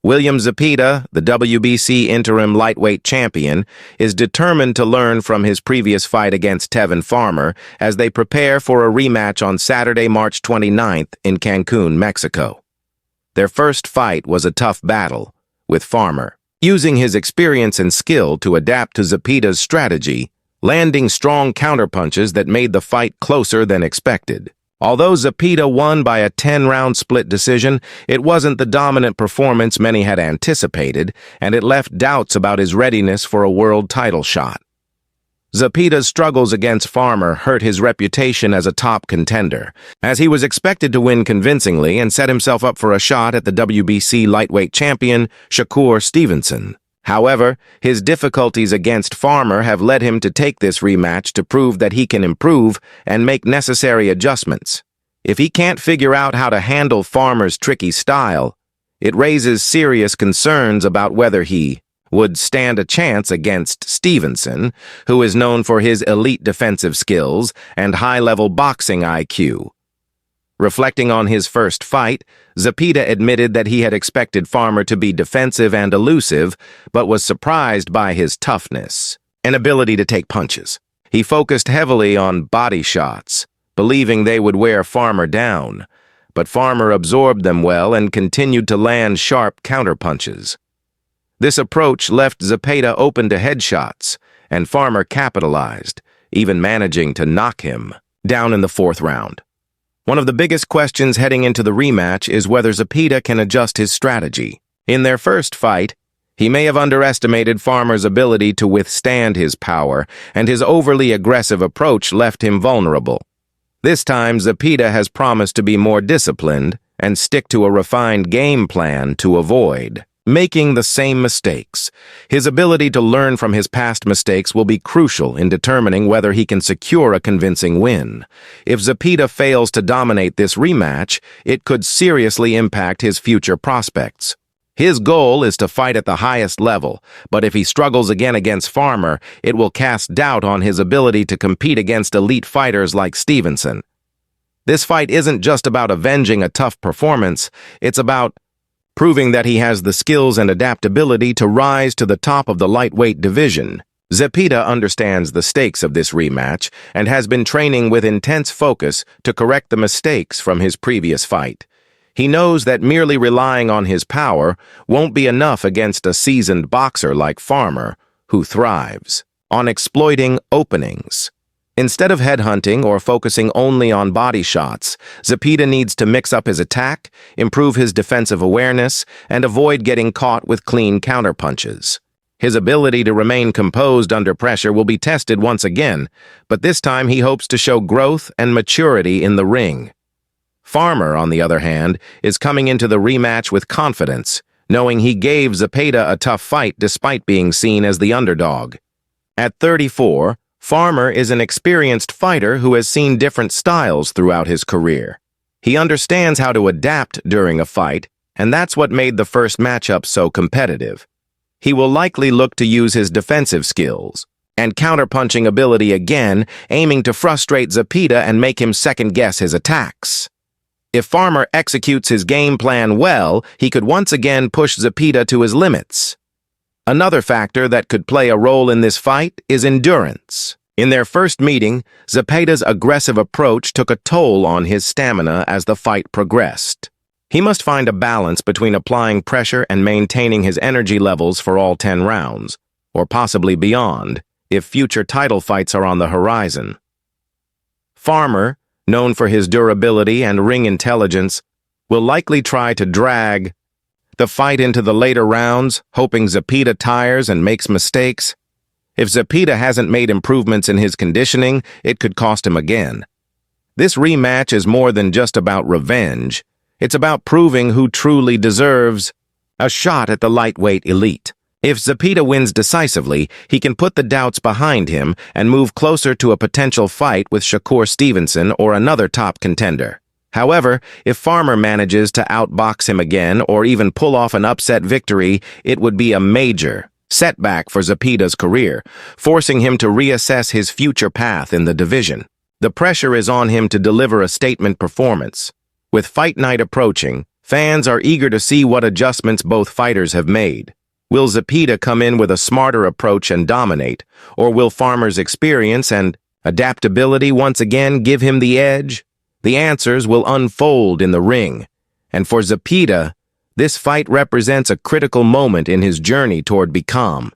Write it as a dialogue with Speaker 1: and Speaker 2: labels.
Speaker 1: William Zepeda, the WBC interim lightweight champion, is determined to learn from his previous fight against Tevin as they prepare for a rematch on Saturday, March 29th in Cancun, Mexico. Their first fight was a tough battle, with Farmer using his experience and skill to adapt to Zepeda's strategy, landing strong counterpunches that made the fight closer than expected. Although Zepeda won by a 10-round split decision, it wasn't the dominant performance many had anticipated, and it left doubts about his readiness for a world title shot. Zepeda's struggles against Farmer hurt his reputation as a top contender, as he was expected to win convincingly and set himself up for a shot at the WBC lightweight champion, Shakur Stevenson. However, his difficulties against Farmer have led him to take this rematch to prove that he can improve and make necessary adjustments. If he can't figure out how to handle Farmer's tricky style, it raises serious concerns about whether he would stand a chance against Stevenson, who is known for his elite defensive skills and high-level boxing IQ. Reflecting on his first fight, Zepeda admitted that he had expected Farmer to be defensive and elusive, but was surprised by his toughness and ability to take punches. He focused heavily on body shots, believing they would wear Farmer down, but Farmer absorbed them well and continued to land sharp counterpunches. This approach left Zepeda open to headshots, and Farmer capitalized, even managing to knock him down in the fourth round. One of the biggest questions heading into the rematch is whether Zepeda can adjust his strategy. In their first fight, he may have underestimated Farmer's ability to withstand his power, and his overly aggressive approach left him vulnerable. This time, Zepeda has promised to be more disciplined and stick to a refined game plan to avoid making the same mistakes. His ability to learn from his past mistakes will be crucial in determining whether he can secure a convincing win. If Zepeda fails to dominate this rematch, it could seriously impact his future prospects. His goal is to fight at the highest level, but if he struggles again against Farmer, it will cast doubt on his ability to compete against elite fighters like Stevenson. This fight isn't just about avenging a tough performance, it's about proving that he has the skills and adaptability to rise to the top of the lightweight division. Zepeda understands the stakes of this rematch and has been training with intense focus to correct the mistakes from his previous fight. He knows that merely relying on his power won't be enough against a seasoned boxer like Farmer, who thrives on exploiting openings. Instead of headhunting or focusing only on body shots, Zepeda needs to mix up his attack, improve his defensive awareness, and avoid getting caught with clean counterpunches. His ability to remain composed under pressure will be tested once again, but this time he hopes to show growth and maturity in the ring. Farmer, on the other hand, is coming into the rematch with confidence, knowing he gave Zepeda a tough fight despite being seen as the underdog. At 34, Farmer is an experienced fighter who has seen different styles throughout his career. He understands how to adapt during a fight, and that's what made the first matchup so competitive. He will likely look to use his defensive skills and counterpunching ability again, aiming to frustrate Zepeda and make him second-guess his attacks. If Farmer executes his game plan well, he could once again push Zepeda to his limits. Another factor that could play a role in this fight is endurance. In their first meeting, Zepeda's aggressive approach took a toll on his stamina as the fight progressed. He must find a balance between applying pressure and maintaining his energy levels for all 10 rounds, or possibly beyond, if future title fights are on the horizon. Farmer, known for his durability and ring intelligence, will likely try to drag the fight into the later rounds, hoping Zepeda tires and makes mistakes. If Zepeda hasn't made improvements in his conditioning, it could cost him again. This rematch is more than just about revenge. It's about proving who truly deserves a shot at the lightweight elite. If Zepeda wins decisively, he can put the doubts behind him and move closer to a potential fight with Shakur Stevenson or another top contender. However, if Farmer manages to outbox him again or even pull off an upset victory, it would be a major setback for Zepeda's career, forcing him to reassess his future path in the division. The pressure is on him to deliver a statement performance. With fight night approaching, Fans are eager to see what adjustments both fighters have made. Will Zepeda come in with a smarter approach and dominate, or will Farmer's experience and adaptability once again give him the edge? The answers will unfold in the ring. And for Zepeda, this fight represents a critical moment in his journey toward become